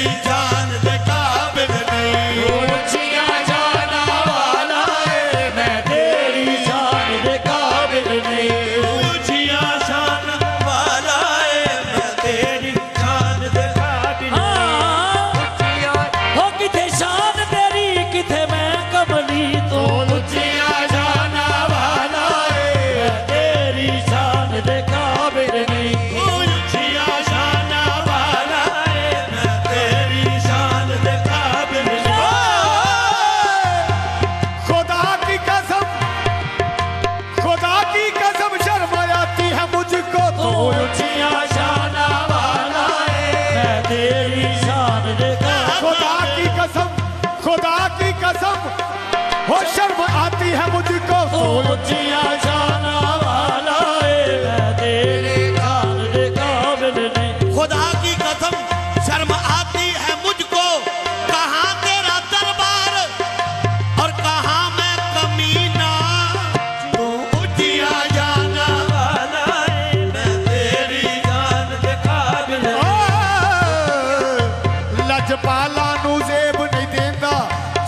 तेरी जान दे काबिल नहीं। ऊंचिया जाना वाला है मैं तेरी जान दे काबिल नहीं। ऊंचिया शान वाला है मैं तेरी जान दे काबिल नहीं। हो किथे शान तेरी किथे मैं कमली तो ऊंचिया जाना वाला है मैं तेरी शान दे काबिल नहीं। ऊंचिया शान वाला है मैं तेरी शान दे काबिल नहीं। खुदा की कसम शर्म आती है मुझको तो ऊंचिया जाना वाला है मैं तेरी शान दे खुदा की कसम हो शर्म आती है मुझको तो ऊंचिया जाना वाला है मैं तेरी शान दे काबिल नहीं। खुदा की कसम शर्म आती है मुझको, कहाँ तेरा दरबार और कहाँ मैं कमीना। तू ऊंचिया जाना वाला है मैं तेरी जान दे काबिल नहीं। लजपाला नू जेब नहीं देंदा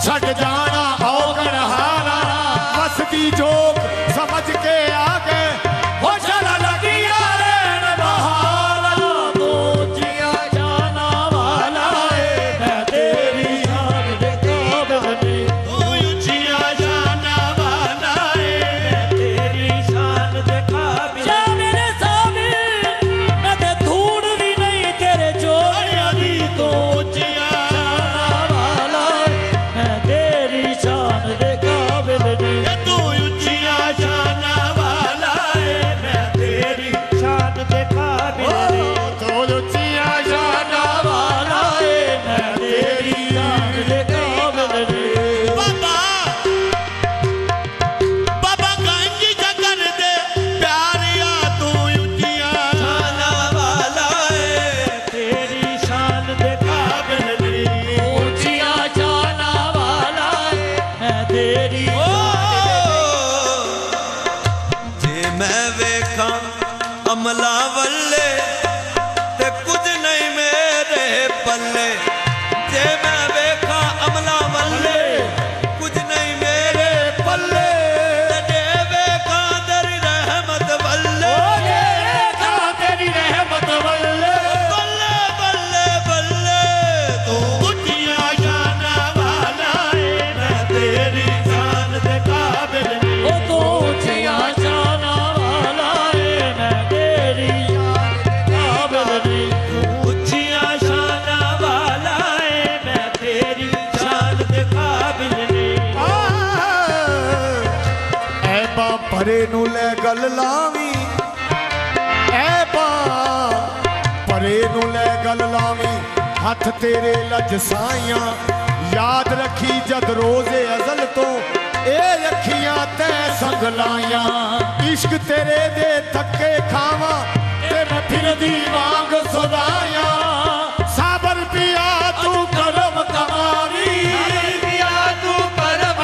छड़ जाना औगण हारा वसदी जोग समझ के आ गए हो चल लगिया रैन बहारा तो ऊंचिया जाना वाला है मैं तेरी शान दे काबिल नहीं। तू ऊंचिया जाना वाला है मैं तेरी शान दे काबिल जा मेरे सामने मैं ते धूड़ भी नहीं तेरे जोड़िया दी तो ऊंचिया जाना वाला है मैं तेरी शान दे काबिल नहीं। ये तू ऊंचिया जाना वाला है मैं तेरी शान दे काबिल नहीं। तो लुचिया जाना वाला है मैं तेरी शान दे काबिल नहीं। बाबा गंज जगन दे प्यारिया तू ऊंचिया जाना वाला है तेरी शान दे काबिल नहीं। ऊंचिया जाना वाला है मैं तेरी जे मैं वेखा अमला वल्ले ते कुछ नहीं मेरे पल्ले। जे मैं वेखा अमला वल्ले कुछ नहीं मेरे पल्ले। ते जे वेखा तेरी रहमत वल्ले तेरी रहमत वल्ले बल्ले बल्ले बल्ले। तू ऊंचिया जाना वाला है मैं तेरी जान दे काबिल नहीं। ओ तो ऊंचिया जाना वाला है मैं तेरी शान दे काबिल नहीं। ऊंचिया शान वाला है मैं तेरी शान दे काबिल नहीं। ऐबा परे नू ले गल लावी ऐबा परे नू ले गल लावी हथ तेरे लज साइयां याद रखी जद रोजे अजल तो ए अखियां तै संग लाइयां। इश्क तेरे दे थके खावा ते मैं फिर दी वांग सदाया साबर पिया तू करम कमावी पिया तू करम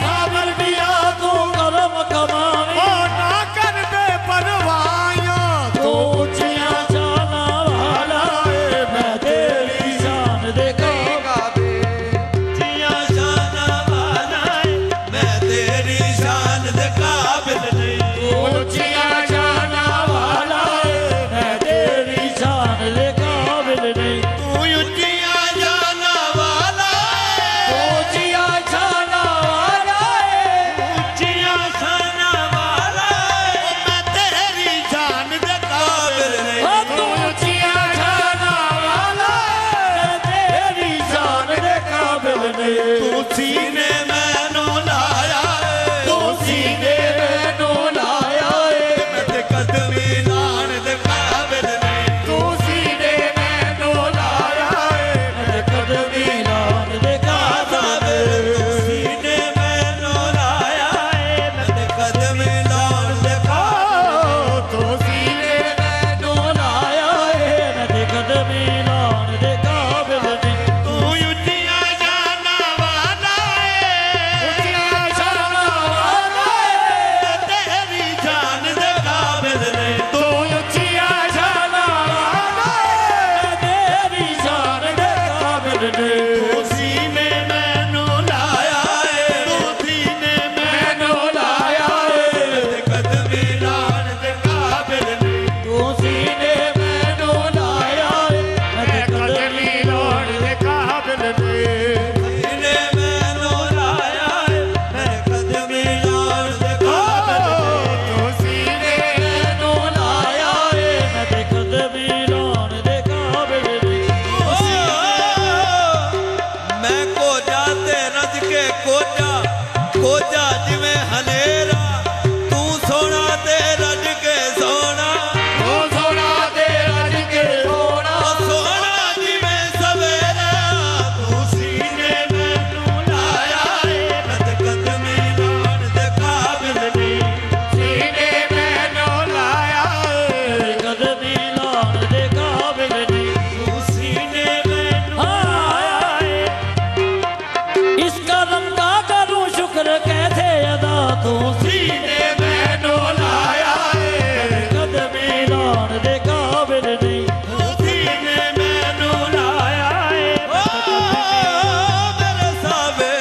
साबर पिया तू करम कमावी ओ ना कर बे परवाइयां तो ऊंचिया जाना वाला है मैं तेरी शान दे काबिल। ऊंचिया शान वाला है मैं तेरी शान दे काबिल नहीं। ऊंचिया जाना वाला है मैं तेरी शान दे काबिल नहीं। तू ऊंचिया जाना वाला है ऊंचिया जाना वाला है ऊंचिया शान वाला है मैं तेरी जान दे काबिल नहीं। ओ तू ऊंचिया जाना वाला है मैं तेरी शान दे काबिल नहीं। तू सीने मैनू लाया है तू सीने मैनू लाया है मैं ते कदमी लान दे काबिल नहीं। तू सीने मैनू लाया है मैं कदमी लान दे काबिल नहीं। सीने मैनू लाया है मैं ते कदमी लान दे काबिल। तो सीने मैनू लाया है मैं कदमी लान दे काबिल नहीं। तू ऊंचिया जाना वाला है काबिल नहीं तू सीने मैनू लाया है तू सीने मैनू लाया है कदमी लान दे काबिल नहीं तू सीने मैनू लाया है कदमी लान दे काबिल नहीं सीने मैनू लाया है मैं कदमी लान दे काबिल नहीं तू सीने मैनू लाया है मैं कदमी लान दे काबिल नहीं मैं कोजा ते रज के कोजा जिवें हनेरा तू सोना ते रज के सोना ओ सोना दे रज के सोना सोना जिवें सवेरा तू सीने मैनू लाया है नत कदमी लान दे काबिल नहीं सीने मैनू लाया कदमी लान दे काबिल नहीं तू सीने मैनू लाया है इसका रंगा करूं शुक्र कैसे अदा तू सीने मैनू लाया है कदमी लान दे काबिल नहीं तू सीने मैनू लाया है मेरे सावे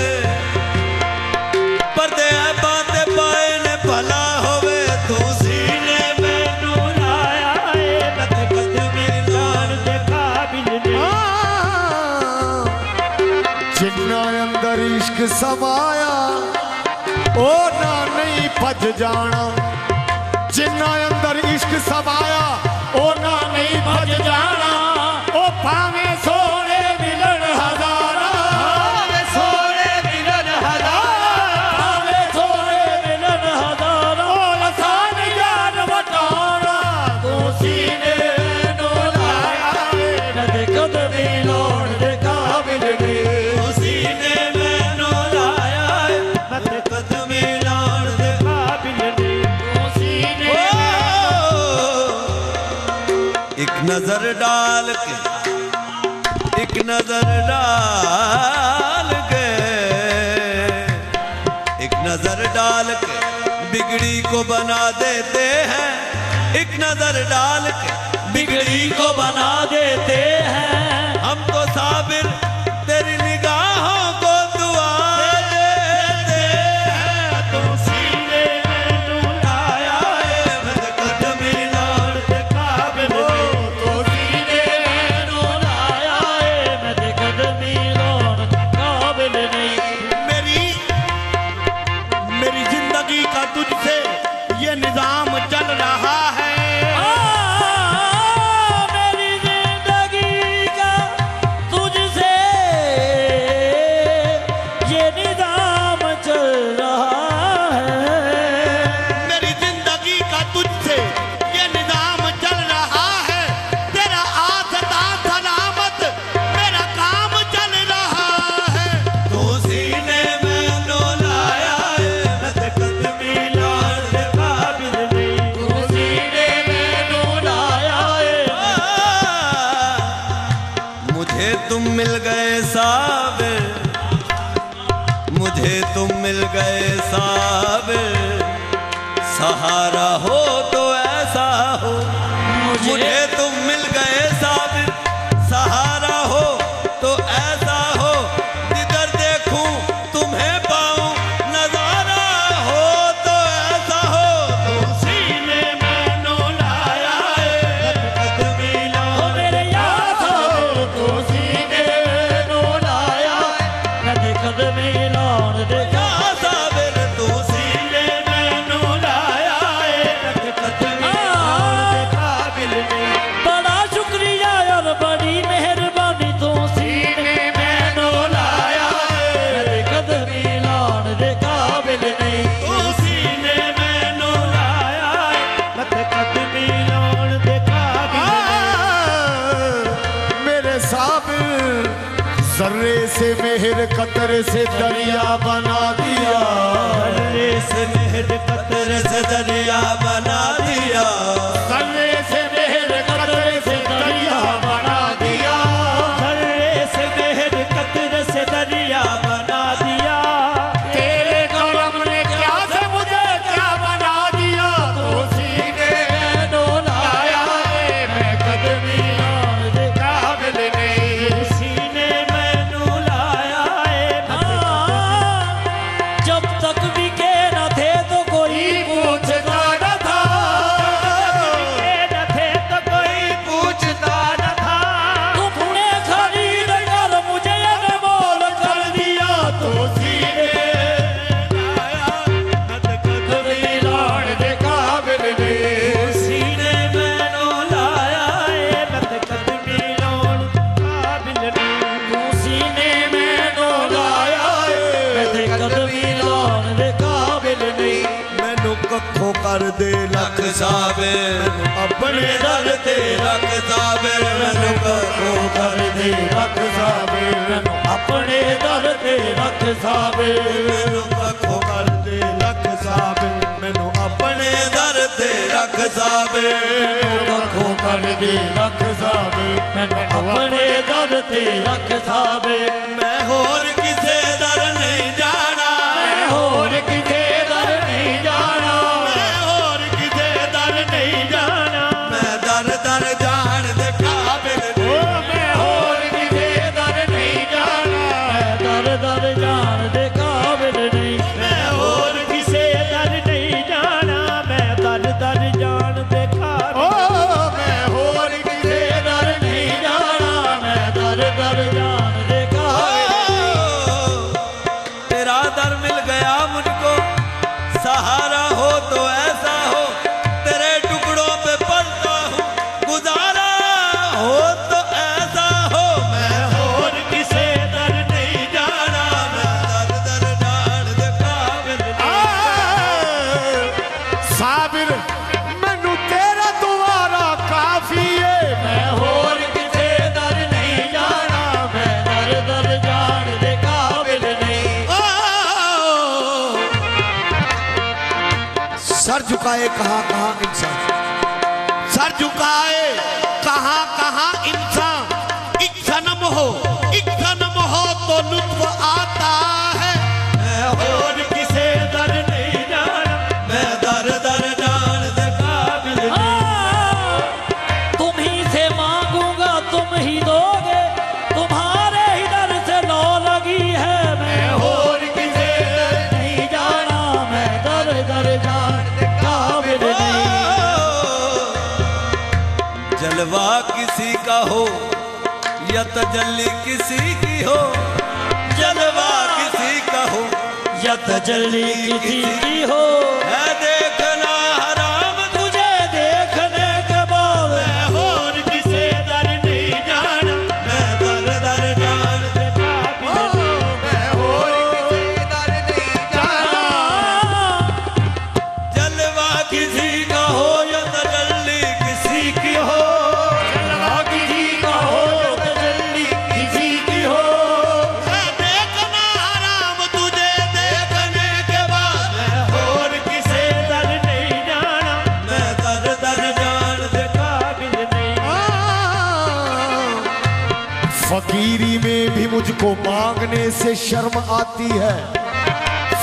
पर्दे बाते पाए ने भला होवे तू सीने मैनू लाया है नत कदमी लान दे काबिल नहीं जिन्ना अंदर इश्क समाया ओ ना नहीं भज जाना जिन्ना अंदर इश्क समाया ओ ना नहीं भज जाना ओ भावे सोने मिलन हजारा सोने मिलन हजारा भावे थोड़े मिलन हजारा ओ लसान यार वटाना तू सीने मैनू लाया है कदमी लान दे काबिल नहीं तू सीने मैनू लाया है नत कदमी लान दे काबिल नहीं तू सीने एक नजर डाल के एक नजर डाल के एक नजर डाल के बिगड़ी को बना देते हैं एक नजर डाल के बिगड़ी को बना देते हैं हम तो साबिर तेरी निगाहों को दुआ देते हैं तू सीने मैनू लाया है मैं कदमी लान दे काबिल नहीं तो सीने मैनू लाया है मैं कदमी लान काबिल नहीं मेरी जिंदगी का तुझसे ये निजाम चल रहा है मेरी जिंदगी का तुझसे ये निजाम चल रहा है मेरी जिंदगी का तुझसे ये निजाम चल रहा है तेरा आसता सलामत मेरा काम चल रहा है तू सीने मैनू लाया है मैं कदमी लान दे काबिल नहीं तू सीने मैनू लाया है मुझे तुम मिल गए साबिर मुझे तुम मिल गए साबिर सहारा हो तो ऐसा हो मुझे तुम मिल गए साबिर सहारा हो तो ऐसा हो जिधर देखूं तुम्हें पाऊं नजारा हो तो ऐसा हो तू सीने मैनू लाया है कदमी ओ लान मेरे यार तू सीने मैनू लाया है मैं कदमी लान दे साबिर तू सीने मैनू लाया है कदमी लान दे काबिल नहीं बड़ा शुक्रिया और बड़ी मेहरबानी तू सीने मैनू लाया है कदमी लान दे काबिल नहीं तू सीने मैनू लाया है कदमी लान दे काबिल नहीं मेरे साबिर जर्रे से मेहर कतर से दरिया बना दिया दर्रे से मेहर कतर से दरिया बना दिया जर्रे से मेहर कतर से दरिया बना दिया दर्रे से मेहर कतर से दरिया बना दिया तेरे कलम ने क्या से मुझे क्या बना दिया तो सीने मैनू लाया है मैं कदमी लान दे काबिल नहीं सीने में कर दे लख साबिर अपने दर ते रख साबिर मैनू कखों कर दे रख साबे मैनू अपने दर ते रख साबे मैनू कखों कर दे लख साबिर मैनू अपने दर ते रख साबिर कखों कर दे रख साबे मैनू अपने दर ते रख साबे मैं होर किसे दर नहीं जाना मैं होर किसे दर नहीं जाना मैं होर किसे दर नहीं जाना मैं दर दर जान दे काबिल ओ मैं होर किसे दर नहीं जाना मैं दर दर जान दे काबिल नहीं मैं होर किसे दर नहीं जाना मैं दर दर जान दे काबिल ओ मैं होर किसे दर नहीं जाना मैं दर दर जान दे काबिल तेरा दर मिल गया मुझको सहारा हो तो ऐसा हो तेरे टुकड़ों पे पलता हूँ गुजारा हो तो ऐसा हो मैं होर किसे दर नहीं जाना दर दर जान दे काबिल साबिर मैनू तेरा दुआरा काफी है मैं होर किसे दर नहीं जाना मैं दर दर जान दे काबिल नहीं सर झुकाए कहाँ कहाँ इंसान सर झुकाए कहाँ कहाँ इंसान एक जन्म हो तो लुत्फ आता है मैं होर किसे दर नहीं जाना मैं दर दर जान दे काबिल तुम ही से मांगूंगा तुम ही दोगे तुम्हारे ही दर से लो लगी है मैं होर किसे दर नहीं जाना मैं दर दर जान दे काबिल नहीं जलवा किसी का हो या तजल्ली किसी की हो जलवा किसी का हो या तजल्ली किसी की हो है देखना हराम तुझे देखने के बाद मैं होर किसे दर नहीं जाना मैं दर दर जान दे काबिल मैं होर किसी दर नहीं जाना जलवा किसी का हो या तजल्ली किसी की हो जलवा किसी का हो तजल्ली किसी की हो है देखना हराम तुझे देखने के बाद मैं होर किसे दर नहीं जाना मैं दर दर जान दे काबिल नहीं फकीरी में भी मुझको मांगने से शर्म आती है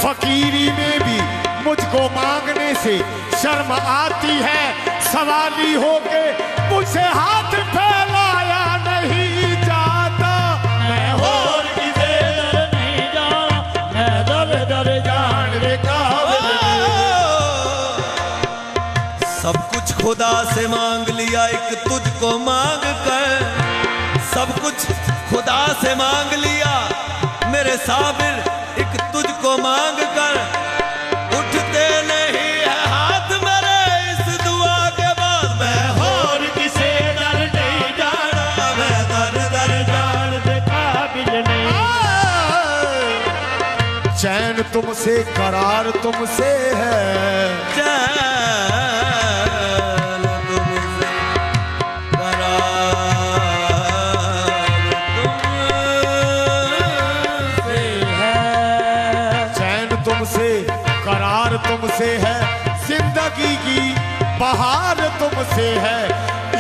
फकीरी में भी मुझको मांगने से शर्म आती है सवाली होके मुझसे हाथ फैलाया नहीं जाता मैं होर किसे दर नहीं जाना मैं दर दर जान दे काबिल नहीं सब कुछ खुदा से मांग लिया एक तुझको मांग कर सब कुछ खुदा से मांग लिया मेरे साबिर एक तुझको मांग कर उठते नहीं है हाथ मेरे इस दुआ के बाद मैं होर किसे दर नहीं जाना मैं दर दर जान दे काबिल नहीं चैन तुमसे करार तुमसे है चैन तुमसे करार तुमसे है जिंदगी की बहार तुमसे है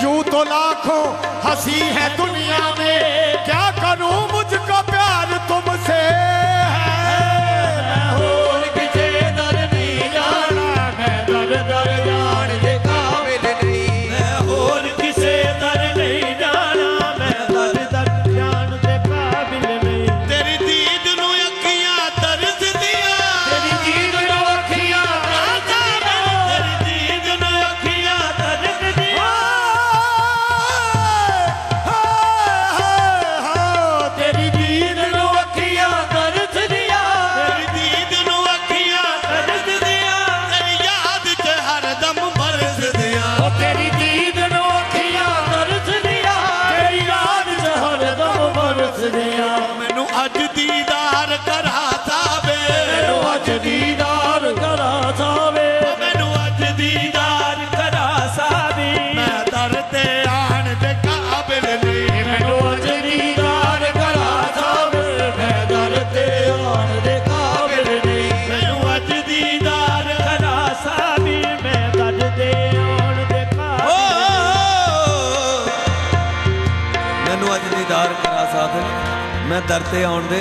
यूं तो लाखों हंसी है दुनिया में क्या करूं मुझको प्यार तुमसे है मैं होर किसे दर नहीं जाना मैं दर दर जान दे काबिल नहीं मैं होर किसे दर नहीं जाना मैं दर दर जान दे काबिल नहीं तेरी दीद नू अखियां तरस दिया तेरी दीद नो अखियां तरस दिया तेरी दीद नो अखियां तरस दिया तेरी दीद नो अखियां तरस दिया तेरी दीद नू अखियां तरस दिया तेरी याद च हरदम बरस दिया ओ तेरी दीद नो अखियां तरस दिया तेरी याद च हरदम बरस दिया मैनू अज दीदार करा साबे मैनू अज दीदार करा सावे मैनू अज दी मैं दरते आउण दे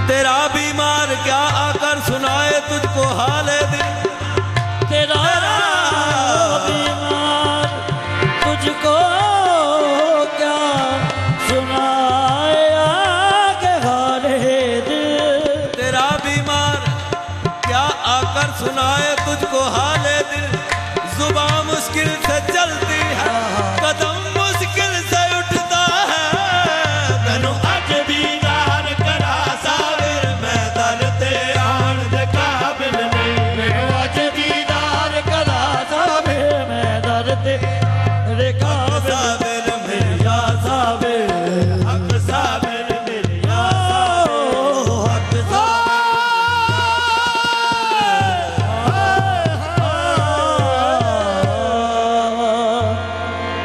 तेरा बीमार क्या आकर सुनाए तुझको हाले दिल तेरा बीमार तुझको क्या सुनाया के हाले दिल तेरा बीमार क्या आकर सुनाए तुझको हाले दिल जुबान मुश्किल से चल